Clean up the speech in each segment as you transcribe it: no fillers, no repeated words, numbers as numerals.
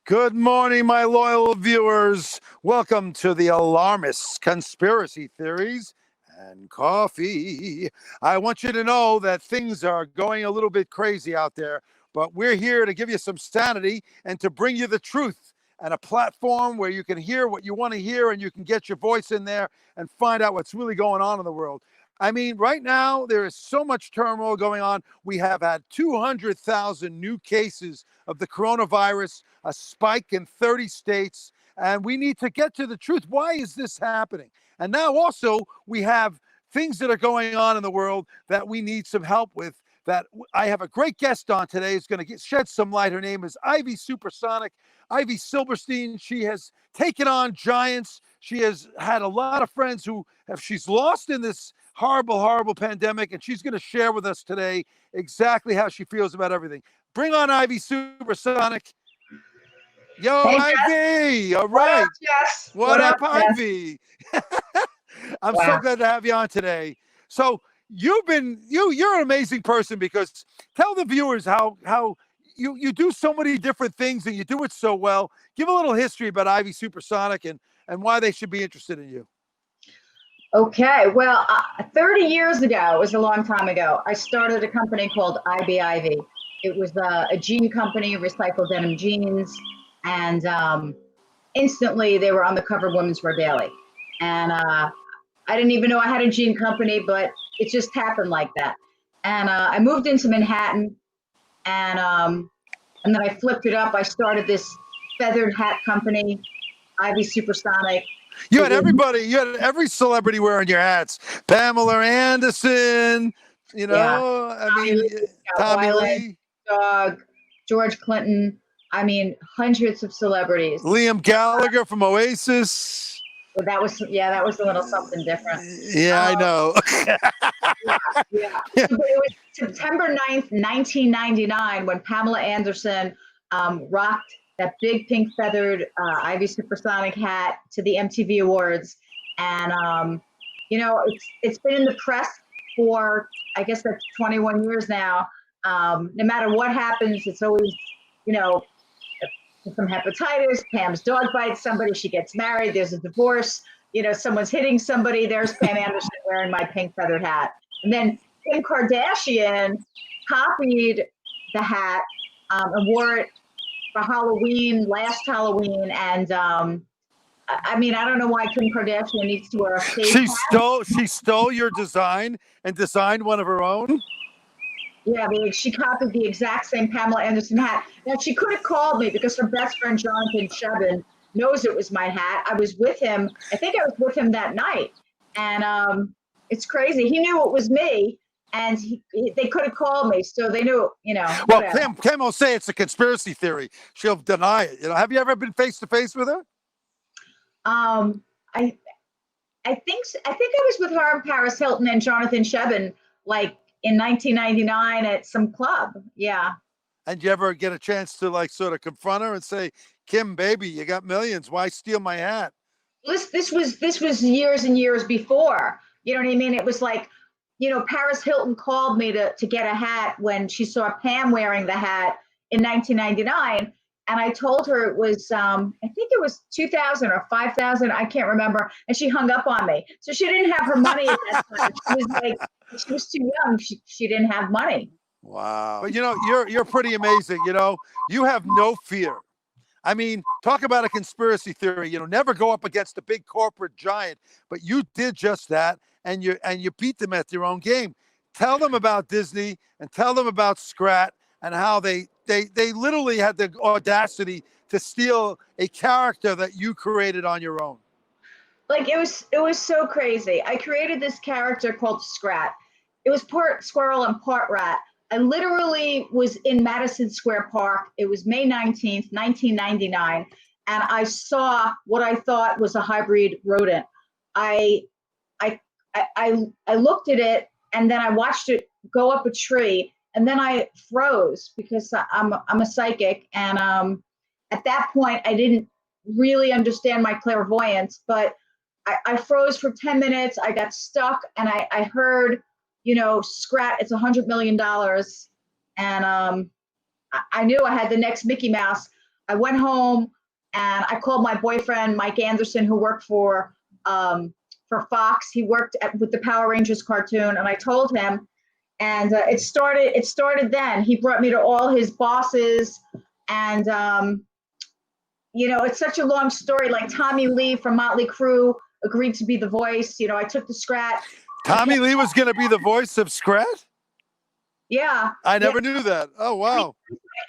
Good morning, my loyal viewers. Welcome to the alarmist conspiracy theories and coffee. I want you to know that things are going a little bit crazy out there, but we're here to give you some sanity and to bring you the truth and a platform where you can hear what you want to hear and you can get your voice in there and find out what's really going on in the world. I mean, right now, there is so much turmoil going on. We have had 200,000 new cases of the coronavirus, a spike in 30 states, and we need to get to the truth. Why is this happening? And now also, we have things that are going on in the world that we need some help with. That I have a great guest on today who's going to shed some light. Her name is Ivy Supersonic. Ivy Silverstein. She has taken on giants. She has had a lot of friends who she's lost in this horrible pandemic, and she's going to share with us today exactly how she feels about everything. Bring on Ivy Supersonic. Yo, Hey, Ivy. All what right. up, Jess? What up, Jess? Ivy? I'm so Wow. glad to have you on today. So you're an amazing person, because tell the viewers how you do so many different things and you do it so well. Give a little history about Ivy Supersonic and why they should be interested in you. Okay, well, 30 years ago, it was a long time ago, I started a company called Ivy. It was a jean company, recycled denim jeans, and instantly they were on the cover of Women's Wear Daily. And I didn't even know I had a jean company, but it just happened like that. And I moved into Manhattan, and then I flipped it up. I started this feathered hat company, Ivy Supersonic. You had every celebrity wearing your hats. Pamela Anderson, Tommy Lee, George Clinton. I mean, hundreds of celebrities. Liam Gallagher from Oasis. Well, that was a little something different. Yeah, I know. Yeah. But it was September 9th, 1999, when Pamela Anderson rocked that big pink feathered Ivy Supersonic hat to the MTV Awards. And, it's been in the press for, I guess that's 21 years now. No matter what happens, it's always, some hepatitis, Pam's dog bites somebody, she gets married, there's a divorce, someone's hitting somebody, there's Pam Anderson wearing my pink feathered hat. And then Kim Kardashian copied the hat and wore it for Halloween, last Halloween. And I mean, I don't know why Kim Kardashian needs to wear a fake hat. She stole your design and designed one of her own? Yeah, she copied the exact same Pamela Anderson hat. Now, she could have called me because her best friend, Jonathan Shevin, knows it was my hat. I was with him. I think I was with him that night. And it's crazy. He knew it was me, and they could have called me. So they knew, Well, Kim will say it's a conspiracy theory. She'll deny it. Have you ever been face to face with her? I think I was with her and Paris Hilton and Jonathan Shevin, like, in 1999 at some club. Yeah. And you ever get a chance to sort of confront her and say, Kim, baby, you got millions. Why steal my hat? This was years and years before. You know what I mean? It was like, Paris Hilton called me to get a hat when she saw Pam wearing the hat in 1999. And I told her it was, I think it was 2,000 or 5,000. I can't remember. And she hung up on me. So she didn't have her money at that time. She was too young. She didn't have money. Wow. But you're pretty amazing. You have no fear. I mean, talk about a conspiracy theory. Never go up against a big corporate giant, but you did just that, and you beat them at their own game. Tell them about Disney and tell them about Scrat and how they literally had the audacity to steal a character that you created on your own. Like, it was so crazy. I created this character called Scrat. It was part squirrel and part rat. I literally was in Madison Square Park. It was May 19th, 1999, and I saw what I thought was a hybrid rodent. I looked at it, and then I watched it go up a tree, and then I froze because I'm a psychic, and at that point I didn't really understand my clairvoyance, but I froze for 10 minutes. I got stuck, and I heard, Scrat, it's $100 million. And I knew I had the next Mickey Mouse. I went home and I called my boyfriend, Mike Anderson, who worked for Fox. He worked with the Power Rangers cartoon, and I told him, and it started then. He brought me to all his bosses, and it's such a long story. Like Tommy Lee from Motley Crue agreed to be the voice. I took the Scrat. Tommy Lee was going to be the voice of Scrat? Yeah. I never knew that. Oh, wow.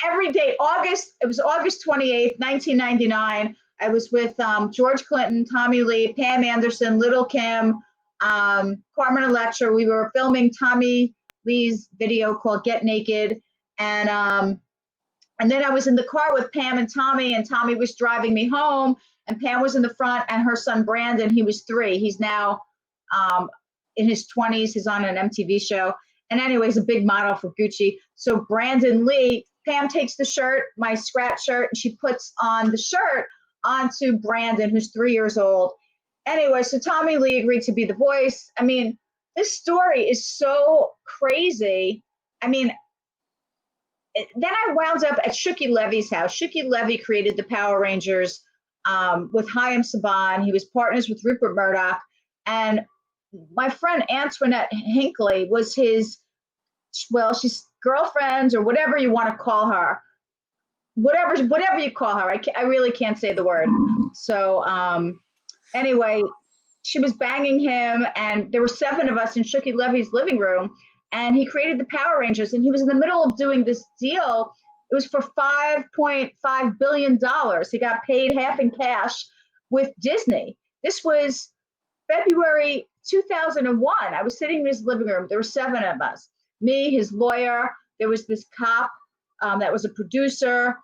Every day, it was August 28th, 1999. I was with George Clinton, Tommy Lee, Pam Anderson, Little Kim, Carmen Electra. We were filming Tommy Lee's video called Get Naked. And then I was in the car with Pam and Tommy was driving me home, and Pam was in the front, and her son Brandon, he was 3. He's now in his 20s. He's on an MTV show. And anyway, he's a big model for Gucci. So Brandon Lee, Pam takes the shirt, my Scrat shirt, and she puts on the shirt onto Brandon, who's 3 years old. Anyway, so Tommy Lee agreed to be the voice. I mean, this story is so crazy. I mean, then I wound up at Shuki Levy's house. Shuki Levy created the Power Rangers with Chaim Saban. He was partners with Rupert Murdoch. And my friend Antoinette Hinckley was his, she's girlfriend or whatever you want to call her. Whatever you call her. I really can't say the word. So anyway, she was banging him, and there were 7 of us in Shuki Levy's living room, and he created the Power Rangers, and he was in the middle of doing this deal. It was for $5.5 billion. He got paid half in cash with Disney. This was February 2001. I was sitting in his living room. There were 7 of us. Me, his lawyer. There was this cop that was a producer.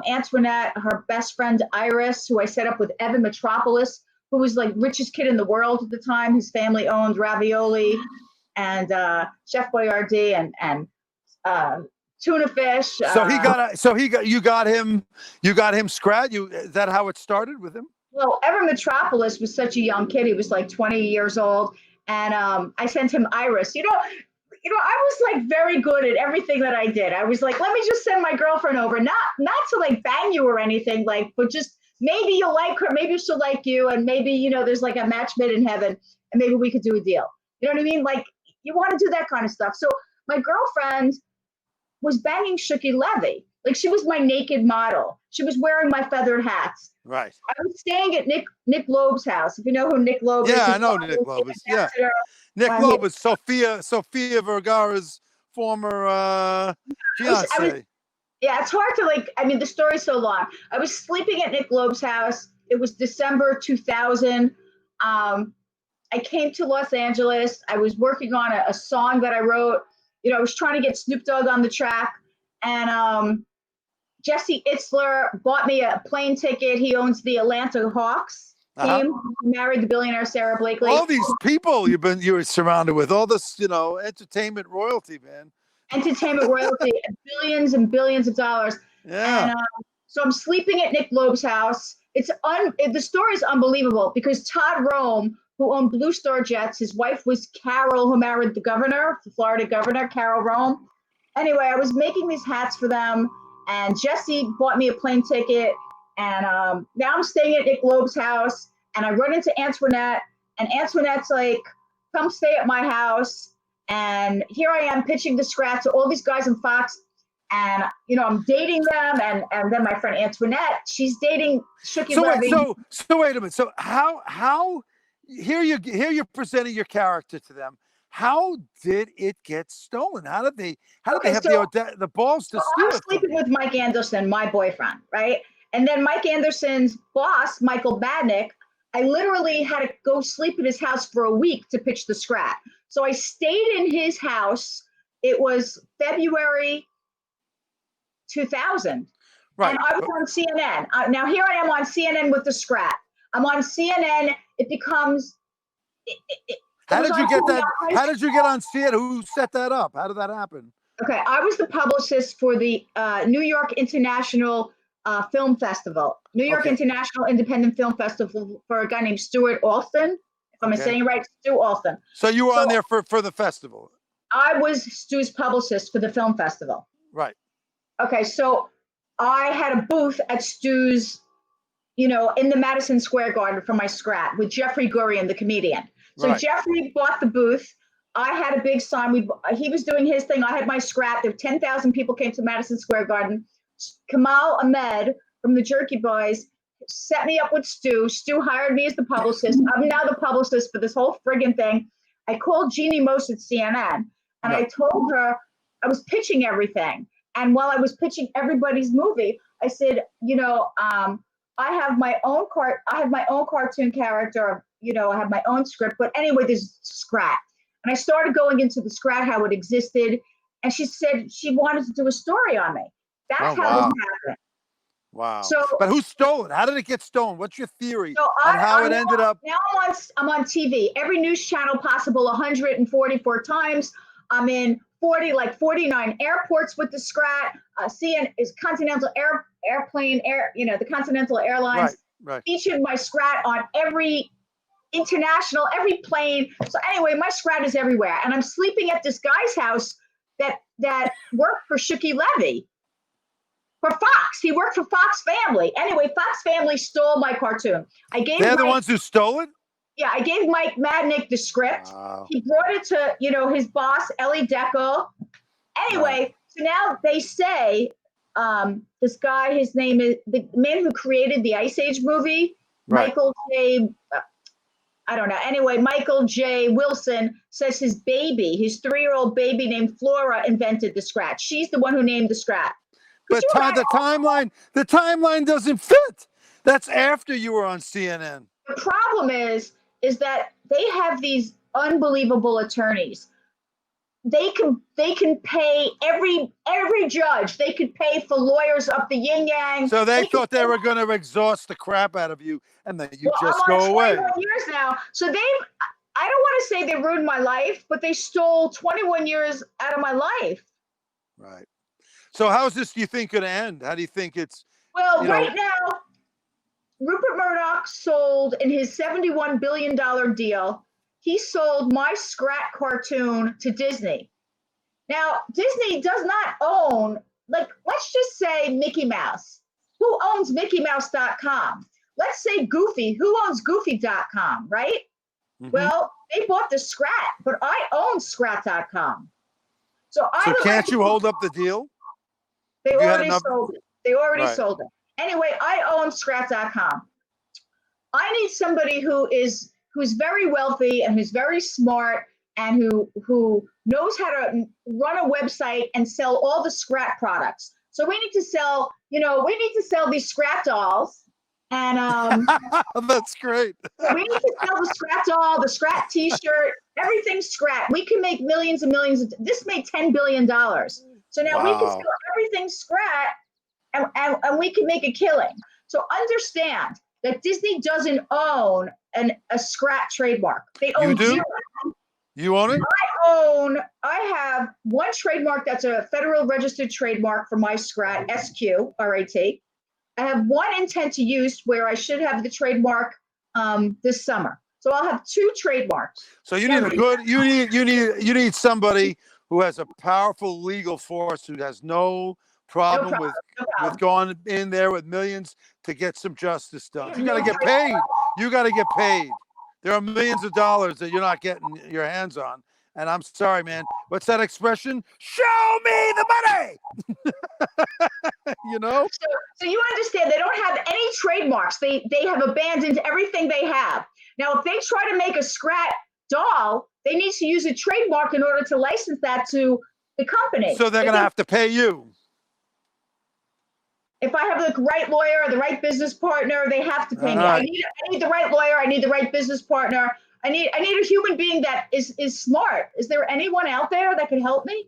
Antoinette, her best friend Iris, who I set up with Evan Metropolis, who was like richest kid in the world at the time. His family owned Ravioli and Chef Boyardee and tuna fish. You got him Scrat. Is that how it started with him? Well, Evan Metropolis was such a young kid. He was like 20 years old, and I sent him Iris. I was like very good at everything that I did. I was like, let me just send my girlfriend over, not to like bang you or anything, like, but just maybe you'll like her, maybe she'll like you, and maybe there's like a match made in heaven, and maybe we could do a deal. You know what I mean? Like, you want to do that kind of stuff. So my girlfriend was banging Shuki Levy. Like, she was my naked model. She was wearing my feathered hats. Right. I was staying at Nick Loeb's house. If you know who Nick Loeb is. Yeah, I know Nick Loeb is. Yeah. Nick Loeb is Sofia Vergara's former fiance. Yeah, it's hard to the story's so long. I was sleeping at Nick Loeb's house. It was December 2000. I came to Los Angeles. I was working on a song that I wrote. I was trying to get Snoop Dogg on the track. And Jesse Itzler bought me a plane ticket. He owns the Atlanta Hawks team. He married the billionaire Sarah Blakely. All these people you were surrounded with, all this, entertainment royalty, man. Entertainment royalty, billions and billions of dollars. Yeah. And so I'm sleeping at Nick Loeb's house. The story is unbelievable because Todd Rome, who owned Blue Star Jets, his wife was Carol, who married the Florida governor, Carol Rome. Anyway, I was making these hats for them, and Jesse bought me a plane ticket. And now I'm staying at Nick Loeb's house, and I run into Antoinette, and Antoinette's like, come stay at my house. And here I am pitching the Scrat to all these guys in Fox. And, I'm dating them. And then my friend Antoinette, she's dating Shuki Levy. So wait a minute. So how here you're presenting your character to them. How did it get stolen? How did they have the balls to steal it? I was sleeping with Mike Anderson, my boyfriend, right? And then Mike Anderson's boss, Michael Badnick, I literally had to go sleep at his house for a week to pitch the Scrat. So I stayed in his house. It was February 2000. Right. And I was on CNN. Now here I am on CNN with the Scrat. I'm on CNN. It becomes... How did you get that? How did you get on CNN? Who set that up? How did that happen? Okay, I was the publicist for the New York International Film Festival, New York International Independent Film Festival for a guy named Stuart Alston. If I'm saying it right, Stu Alston. So you were on there for the festival. I was Stu's publicist for the film festival. Right. Okay, so I had a booth at Stu's, in the Madison Square Garden for my Scrat with Jeffrey Gurian, the comedian. So Right. Jeffrey bought the booth. I had a big sign. He was doing his thing. I had my Scrat. There were 10,000 people came to Madison Square Garden. Kamal Ahmed from the Jerky Boys set me up with Stu. Stu hired me as the publicist. I'm now the publicist for this whole friggin' thing. I called Jeannie Most at CNN and I told her I was pitching everything. And while I was pitching everybody's movie, I said, I have my own cartoon character, I have my own script. But anyway, there's Scrat. And I started going into the Scrat, how it existed. And she said she wanted to do a story on me. That's how this happened. Wow. So, but who stole it? How did it get stolen? What's your theory on how it ended up? Now I'm on TV. Every news channel possible 144 times. I'm in 49 airports with the Scrat. CN is Continental Airplane, the Continental Airlines featured my Scrat on every international, every plane. So anyway, my Scrat is everywhere. And I'm sleeping at this guy's house that worked for Shuki Levy. For Fox. He worked for Fox Family. Anyway, Fox Family stole my cartoon. They're the ones who stole it? Yeah, I gave Mike Madnick the script. Wow. He brought it to, his boss, Ellie Deckel. Anyway, so now they say this guy, his name is the man who created the Ice Age movie, Michael J. I don't know. Anyway, Michael J. Wilson says his 3-year-old baby named Flora invented the Scrat. She's the one who named the Scrat. But the timeline doesn't fit. That's after you were on CNN. The problem is that they have these unbelievable attorneys. They can pay every judge. They could pay for lawyers up the yin yang. So they thought they were going to exhaust the crap out of you, and then you just go away. I'm on 21 years now. So I don't want to say they ruined my life, but they stole 21 years out of my life. Right. So how's this, do you think, going to end? How do you think it's... Well, right now, Rupert Murdoch sold in his $71 billion deal, he sold my Scrat cartoon to Disney. Now, Disney does not own, let's just say Mickey Mouse. Who owns MickeyMouse.com? Let's say Goofy. Who owns Goofy.com, right? Mm-hmm. Well, they bought the Scrat, but I own Scrat.com. So can't you hold up the deal? They already sold it. They already sold it. Anyway, I own Scrat.com. I need somebody who's very wealthy and who's very smart and who knows how to run a website and sell all the Scrat products. So we need to sell, these Scrat dolls. And that's great. We need to sell the Scrat doll, the Scrat T-shirt, everything's Scrat. We can make millions and millions. This made $10 billion. So now we can sell everything Scrat, and we can make a killing. So understand that Disney doesn't own a Scrat trademark. They own You do? zero. You own it? I have one trademark that's a federal registered trademark for my Scrat, SQRAT. I have one intent to use where I should have the trademark this summer. So I'll have 2 trademarks. So you need somebody who has a powerful legal force, who has no problem with going in there with millions to get some justice done. You got to get paid. You got to get paid. There are millions of dollars that you're not getting your hands on. And I'm sorry, man. What's that expression? Show me the money. So you understand they don't have any trademarks. They have abandoned everything they have. Now, if they try to make a Scrat doll, they need to use a trademark in order to license that to the company. So they're going to have to pay you. If I have the right lawyer or the right business partner, they have to pay me. Right. I need the right lawyer. I need the right business partner. I need a human being that is smart. Is there anyone out there that could help me?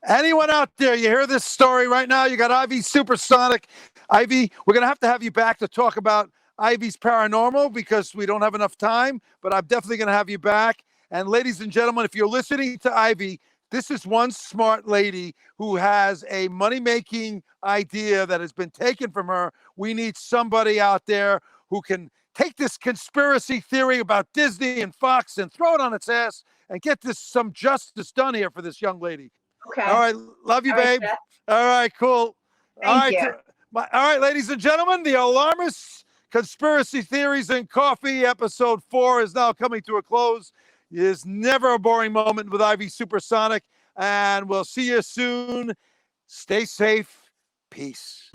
Anyone out there, you hear this story right now? You got Ivy Supersonic. Ivy, we're going to have you back to talk about Ivy's paranormal because we don't have enough time, but I'm definitely going to have you back. And ladies and gentlemen, if you're listening to Ivy, this is one smart lady who has a money-making idea that has been taken from her. We need somebody out there who can take this conspiracy theory about Disney and Fox and throw it on its ass and get some justice done here for this young lady. Okay. All right. Love you, babe. All right, cool. Thank you. All right, ladies and gentlemen, the alarmists, conspiracy theories, and coffee. Episode 4 is now coming to a close. It is never a boring moment with Ivy Supersonic, and we'll see you soon. Stay safe. Peace.